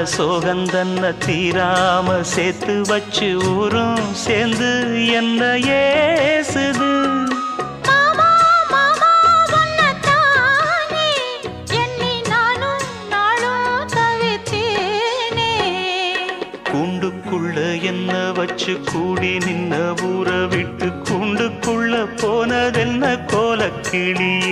சோகந்தன்ன தீராம சேர்த்து வச்சு ஊரும் சேர்ந்து என்ன ஏசுது. கூண்டுக்குள்ள என்ன வச்சு கூடி நின்ன ஊற விட்டு கூண்டுக்குள்ள போனதென்ன கோலக்கிளியே.